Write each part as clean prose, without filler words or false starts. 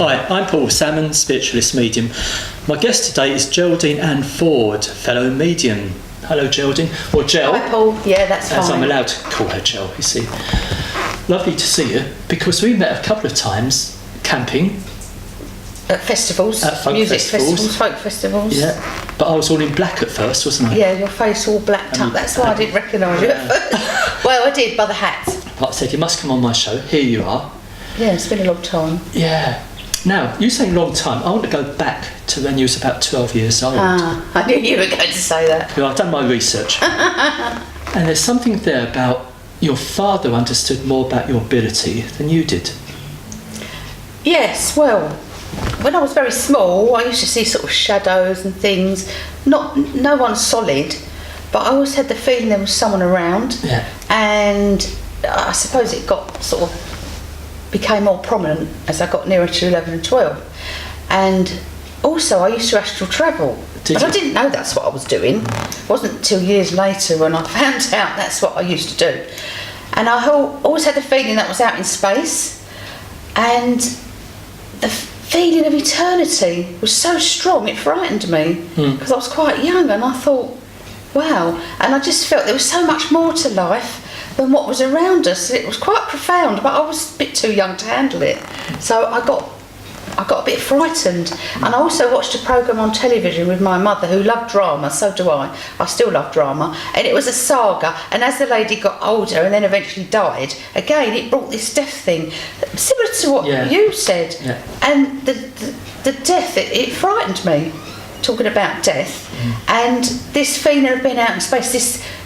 Hi, I'm Paul, Salmon, Spiritualist medium. My guest today is Geraldine Ann Ford, fellow medium. Hello, Geraldine, or Gel. Hi, Paul. Yeah, that's fine. As I'm allowed to call her Gel, you see. Lovely to see you, because we met a couple of times camping. At festivals, at folk music festivals. folk festivals. Yeah, but I was all in black at first, wasn't I? Yeah, your face all blacked up. That's why I didn't recognise you at first. Well, I did by the hat. But I said, you must come on my show. Here you are. Yeah, it's been a long time. Yeah. Now, you say long time. I want to go back to when you was about 12 years old. I knew you were going to say that. Well, I've done my research. And there's something there about your father understood more about your ability than you did. Yes, well, when I was very small, I used to see sort of shadows and things. No one solid, but I always had the feeling there was someone around. Yeah. And I suppose it got sort of became more prominent as I got nearer to 11 and 12. And also I used to astral travel. I didn't know that's what I was doing. It wasn't until years later when I found out that's what I used to do. And I always had the feeling that I was out in space, and the feeling of eternity was so strong it frightened me, because I was quite young, and I thought, wow. And I just felt there was so much more to life than what was around us. It was quite profound, but I was a bit too young to handle it. So I got a bit frightened. And I also watched a programme on television with my mother, who loved drama, so do I. I still love drama. And it was a saga, and as the lady got older and then eventually died, again it brought this death thing, similar to what you said. Yeah. And the death, it frightened me, talking about death. And this feeling of being out in space,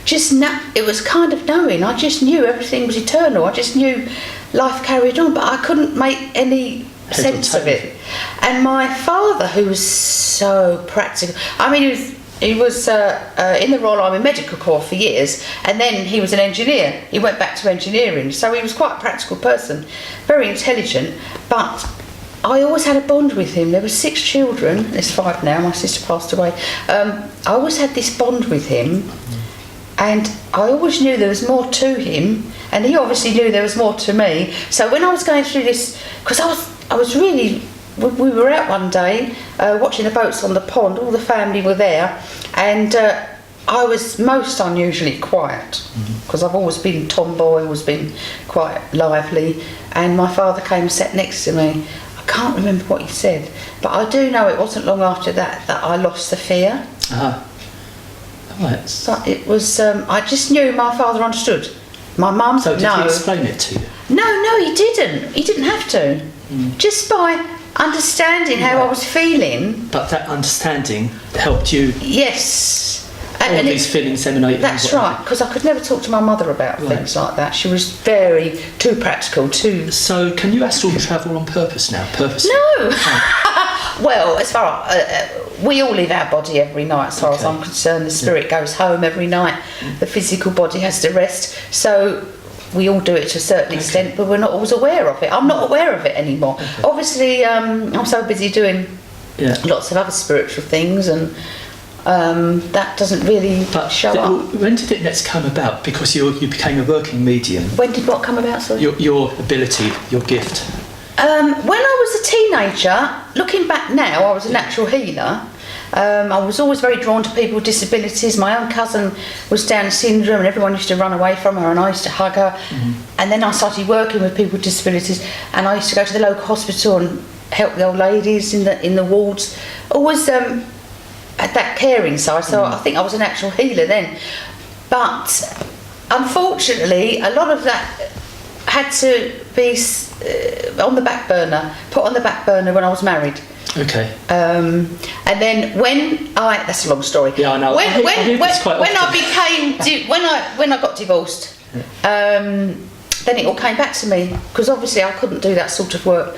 it was kind of knowing. I just knew everything was eternal. I just knew life carried on, but I couldn't make any sense of it. And my father, who was so practical, I mean, he was in the Royal Army Medical Corps for years, and then he was an engineer. He went back to engineering, so he was quite a practical person, very intelligent, but I always had a bond with him. There were 6 children, there's 5 now, my sister passed away. I always had this bond with him, and I always knew there was more to him, and he obviously knew there was more to me. So when I was going through this, because I was really, we were out one day watching the boats on the pond, all the family were there, and I was most unusually quiet, because I've always been tomboy, always been quite lively, and my father came and sat next to me. I can't remember what he said, but I do know it wasn't long after that I lost the fear. Right. But it was, I just knew my father understood. My mum, so did he explain it to you? No, he didn't. He didn't have to. Just by understanding how I was feeling. But that understanding helped you. Yes. All these feelings emanating. That's right, because I could never talk to my mother about things like that. She was very too practical, too. So can you astral travel on purpose now? Purposely? No. Well, as far as we all leave our body every night, as far as I'm concerned. The spirit goes home every night. The physical body has to rest. So we all do it to a certain extent, but we're not always aware of it. I'm not aware of it anymore. Obviously, I'm so busy doing lots of other spiritual things, and that doesn't really show up. When did it next come about? Because you became a working medium. When did what come about, sorry? Your ability, your gift. When I was a teenager, looking back now, I was a natural healer. I was always very drawn to people with disabilities. My own cousin was Down syndrome, and everyone used to run away from her, and I used to hug her. And then I started working with people with disabilities, and I used to go to the local hospital and help the old ladies in the wards. Always at that caring side, so I think I was a natural healer then. But unfortunately, a lot of that had to be put on the back burner when I was married. Okay. And then that's a long story. Yeah, I know. When I got divorced, then it all came back to me, because obviously I couldn't do that sort of work.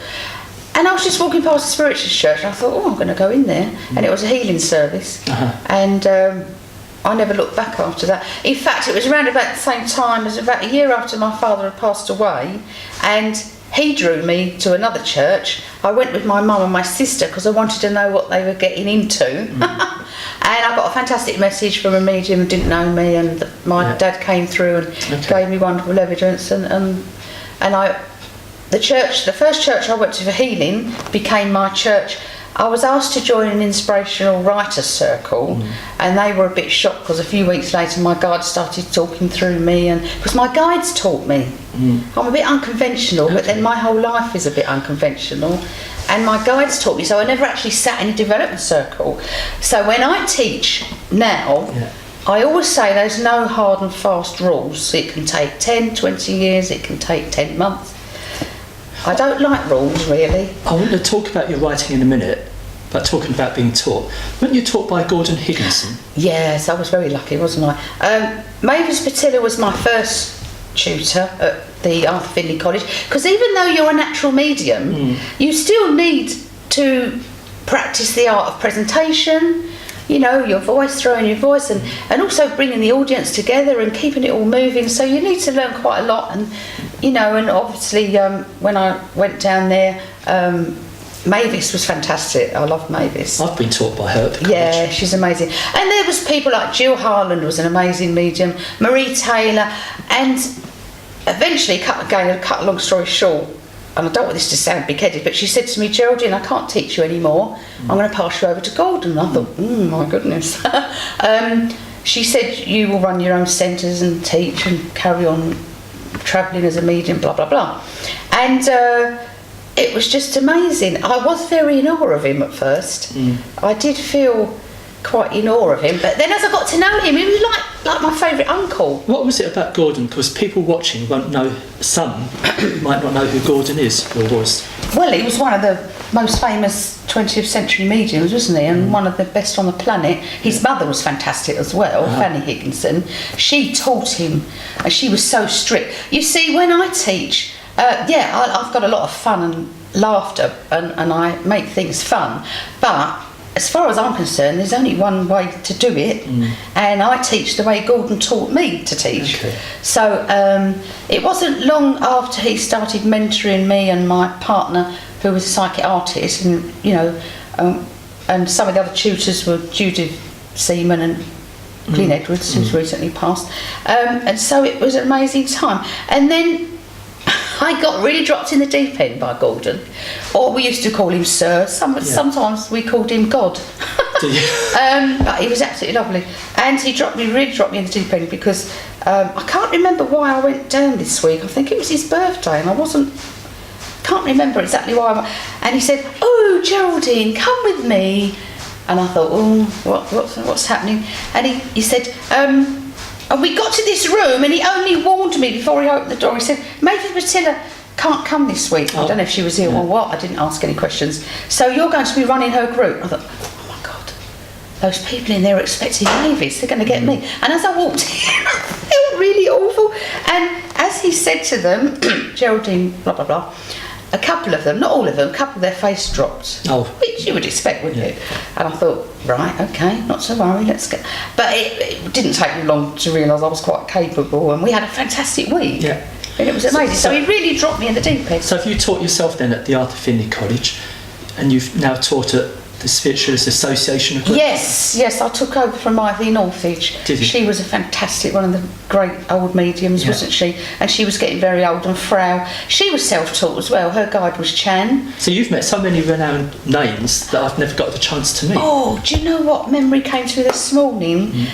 And I was just walking past the Spiritualist church, and I thought, I'm going to go in there. And it was a healing service. And I never looked back after that. In fact, it was around about the same time, as about a year after my father had passed away, and he drew me to another church. I went with my mum and my sister because I wanted to know what they were getting into. And I got a fantastic message from a medium who didn't know me, and my dad came through and gave me wonderful evidence, and I the first church I went to for healing became my church. I was asked to join an inspirational writers circle, and they were a bit shocked because a few weeks later my guide started talking through me, and because my guides taught me. I'm a bit unconventional, but then my whole life is a bit unconventional, and my guides taught me, so I never actually sat in a development circle. So when I teach now, I always say there's no hard and fast rules. It can take 10, 20 years, it can take 10 months. I don't like rules, really. I want to talk about your writing in a minute, but talking about being taught. Weren't you taught by Gordon Higginson? Yes, I was very lucky, wasn't I? Mavis Patilla was my first tutor at the Arthur Findlay College, because even though you're a natural medium, you still need to practice the art of presentation, you know, your voice, throwing your voice, and also bringing the audience together and keeping it all moving. So you need to learn quite a lot, and you know, and obviously when I went down there, Mavis was fantastic. I loved Mavis. I've been taught by her at the college. Yeah, she's amazing. And there was people like Jill Harland was an amazing medium, Marie Taylor, and eventually, cut a long story short, and I don't want this to sound big-headed, but she said to me, Geraldine, I can't teach you anymore. I'm going to pass you over to Gordon. And I thought, my goodness. She said, you will run your own centres and teach and carry on travelling as a medium, blah, blah, blah. And it was just amazing. I was very in awe of him at first. I did feel quite in awe of him, but then as I got to know him, he was like my favourite uncle. What was it about Gordon? Because people watching won't know, some might not know who Gordon is or was. Well, he was one of the most famous 20th century mediums, wasn't he? And one of the best on the planet. His mother was fantastic as well, Fanny Higginson. She taught him, and she was so strict. You see, when I teach, I've got a lot of fun and laughter, and I make things fun, but as far as I'm concerned, there's only one way to do it, and I teach the way Gordon taught me to teach. Okay. So it wasn't long after he started mentoring me and my partner, who was a psychic artist, and you know, and some of the other tutors were Judith Seaman and Glyn Edwards, who's recently passed, and so it was an amazing time. And then I got really dropped in the deep end by Gordon, or we used to call him Sir. Sometimes we called him God. But he was absolutely lovely, and he really dropped me in the deep end because I can't remember why I went down this week. I think it was his birthday, and can't remember exactly why. And he said, "Oh, Geraldine, come with me." And I thought, "Oh, what's happening?" And he said, and we got to this room, and he only warned me before he opened the door. He said, Mavis Patilla can't come this week. I don't know if she was ill or what. I didn't ask any questions. So you're going to be running her group. I thought, oh my God, those people in there are expecting Mavis. They're going to get me. And as I walked in, I felt really awful. And as he said to them, Geraldine, blah, blah, blah, a couple of them, not all of them, a couple of their face dropped, which you would expect, wouldn't you? And I thought, right, okay, not to worry, let's go. But it didn't take me long to realise I was quite capable, and we had a fantastic week. Yeah. And it was amazing. So he really dropped me in the deep end. So have you taught yourself then at the Arthur Findlay College, and you've now taught at the Spiritualist Association of Yes, I took over from Ivy Northage. Did you? She was a fantastic, one of the great old mediums, wasn't she? And she was getting very old and frail. She was self-taught as well. Her guide was Chan. So you've met so many renowned names that I've never got the chance to meet. Oh, do you know what memory came to me this morning?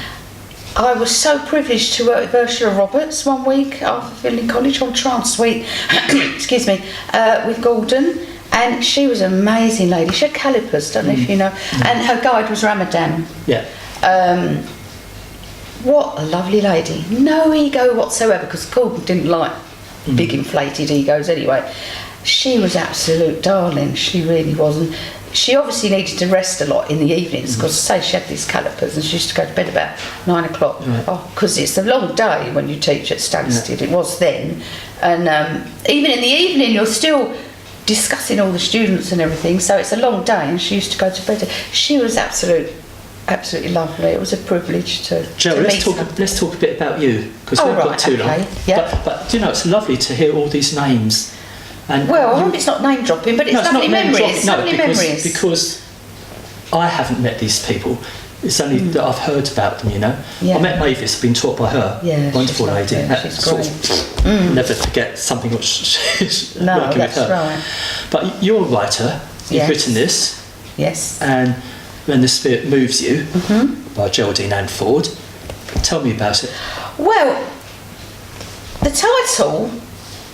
I was so privileged to work with Ursula Roberts one week at Arthur Findlay College on Trance Suite, excuse me, with Gordon. And she was an amazing lady. She had calipers, don't know if you know. And her guide was Ramadan. Yeah. What a lovely lady. No ego whatsoever, because Gordon didn't like big inflated egos anyway. She was absolute darling. She really was. And she obviously needed to rest a lot in the evenings, because say she had these calipers and she used to go to bed about 9 o'clock. Right. Oh, because it's a long day when you teach at Stansted. It was then. And even in the evening you're still discussing all the students and everything, so it's a long day, and she used to go to bed. She was absolutely lovely. It was a privilege to meet her. Let's talk a bit about you, because we've got too long. Yeah. But you know, it's lovely to hear all these names. And it's not name dropping, but it's lovely memories. Because I haven't met these people. It's only that I've heard about them, you know. Yeah. I met Mavis, I've been taught by her. Yeah, Wonderful she's lady. lovely, she's great. Never forget something which she's No, working with that's her. right. But you're a writer, you've Yes. written this, Yes. and When the Spirit Moves You by Geraldine Ann Ford. Tell me about it. Well, the title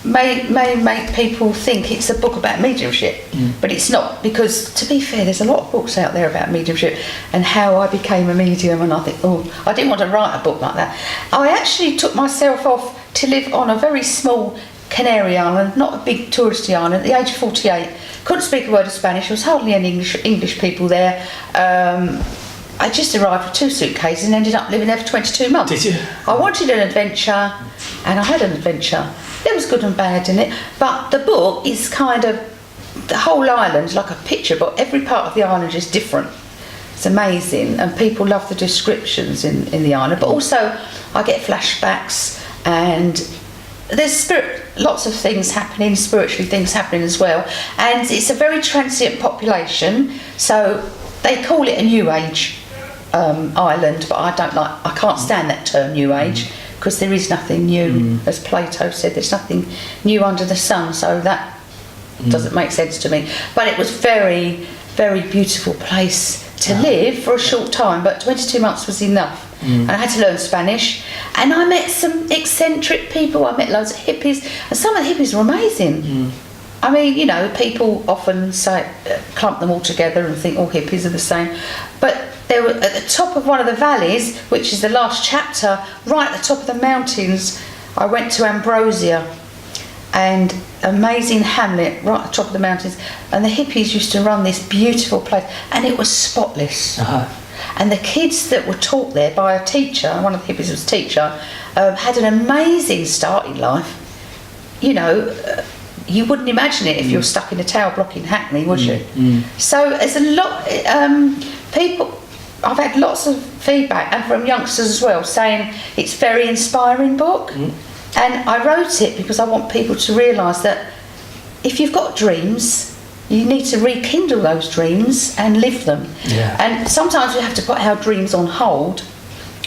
may make people think it's a book about mediumship, but it's not, because to be fair, there's a lot of books out there about mediumship and how I became a medium, and I think, I didn't want to write a book like that. I actually took myself off to live on a very small Canary island, not a big touristy island, at the age of 48. Couldn't speak a word of Spanish, there was hardly any English people there. I just arrived with 2 suitcases and ended up living there for 22 months. Did you? I wanted an adventure, and I had an adventure. There was good and bad in it, but the book is kind of, the whole island's like a picture book. Every part of the island is different. It's amazing, and people love the descriptions in the island. But also, I get flashbacks, and there's lots of things happening, spiritually things happening as well. And it's a very transient population, so they call it a New Age island, but I can't stand that term, New Age, because there is nothing new. As Plato said, there's nothing new under the sun, so that doesn't make sense to me. But it was very, very beautiful place to live for a short time, but 22 months was enough. And I had to learn Spanish, and I met some eccentric people. I met loads of hippies, and some of the hippies were amazing. I mean, you know, people often say, clump them all together and think all hippies are the same, but they were at the top of one of the valleys, which is the last chapter, right at the top of the mountains. I went to Ambrosia, and amazing hamlet right at the top of the mountains, and the hippies used to run this beautiful place, and it was spotless. And the kids that were taught there by a teacher, one of the hippies was a teacher, had an amazing start in life. You know, you wouldn't imagine it if you're stuck in a tower block in Hackney, would you? So there's a lot, people, I've had lots of feedback, and from youngsters as well, saying it's a very inspiring book. And I wrote it because I want people to realise that if you've got dreams, you need to rekindle those dreams and live them. And sometimes we have to put our dreams on hold.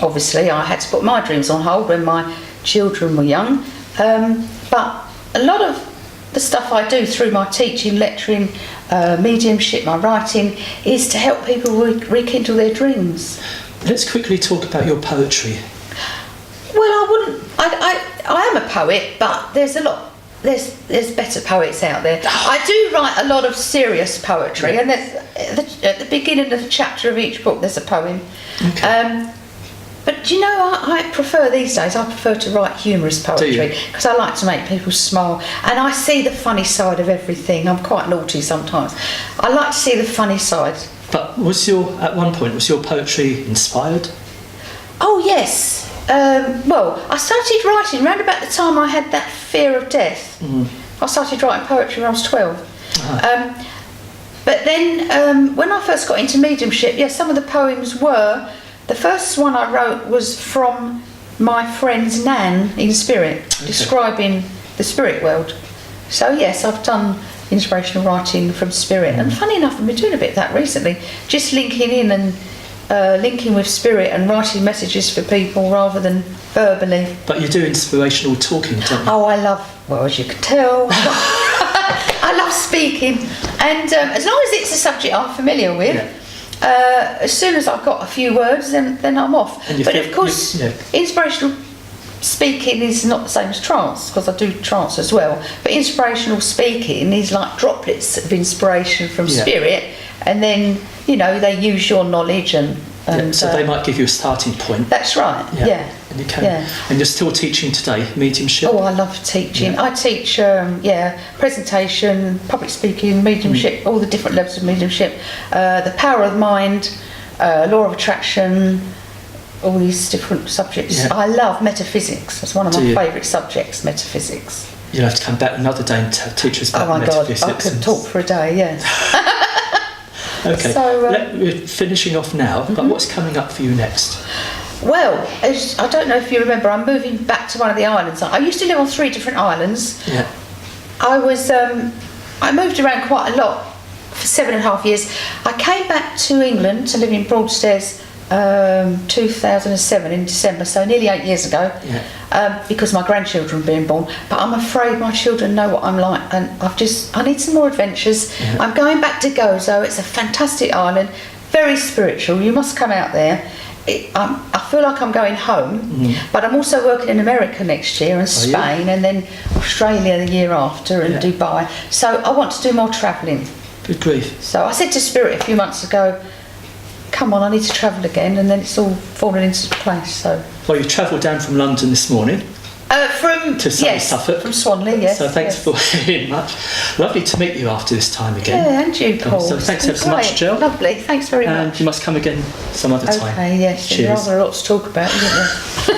Obviously, I had to put my dreams on hold when my children were young. But a lot of the stuff I do through my teaching, lecturing, mediumship, my writing, is to help people rekindle their dreams. Let's quickly talk about your poetry. Well, I am a poet, but there's a lot. There's better poets out there. I do write a lot of serious poetry, and at the beginning of the chapter of each book there's a poem. But you know, I prefer these days, I prefer to write humorous poetry, because I like to make people smile, and I see the funny side of everything. I'm quite naughty sometimes. I like to see the funny side. But at one point, was your poetry inspired? Oh yes. Well, I started writing around about the time I had that fear of death. I started writing poetry when I was 12. But then when I first got into mediumship, some of the poems were, the first one I wrote was from my friend's nan in spirit, describing the spirit world. So yes, I've done inspirational writing from spirit, and funny enough, I've been doing a bit of that recently, just linking in and linking with spirit and writing messages for people rather than verbally. But you do inspirational talking, don't you? Oh, I love, well, as you can tell, I love speaking, and as long as it's a subject I'm familiar with, as soon as I've got a few words, then I'm off. But of course, inspirational speaking is not the same as trance, because I do trance as well, but inspirational speaking is like droplets of inspiration from spirit, and then, you know, they use your knowledge and so they might give you a starting point. That's right. And you can. And you're still teaching today, mediumship? Oh, I love teaching. I teach presentation, public speaking, mediumship, all the different levels of mediumship, the power of the mind, law of attraction, all these different subjects. I love metaphysics. That's one of my favourite subjects, metaphysics. You'll have to come back another day and teach us about metaphysics. Oh my God, I could talk for a day, yes. Okay, so, we're finishing off now, but what's coming up for you next? Well, I don't know if you remember, I'm moving back to one of the islands. I used to live on 3 different islands. I moved around quite a lot for 7.5 years. I came back to England to live in Broadstairs 2007 in December, so nearly 8 years ago, because my grandchildren were being born. But I'm afraid my children know what I'm like, and I need some more adventures. I'm going back to Gozo. It's a fantastic island, very spiritual. You must come out there. I feel like I'm going home, but I'm also working in America next year, and Spain, and then Australia the year after, and Dubai. So I want to do more travelling. Good grief. So I said to Spirit a few months ago, come on, I need to travel again, and then it's all fallen into place. So. Well, you travelled down from London this morning. To sunny Suffolk. From Swanley, yes. So thanks very much. Lovely to meet you after this time again. Yeah, and you, Paul. So thanks ever so much, Jill. Lovely, thanks very much. And you must come again some other time. Okay, yes. Cheers. There's rather a lot to talk about, isn't there?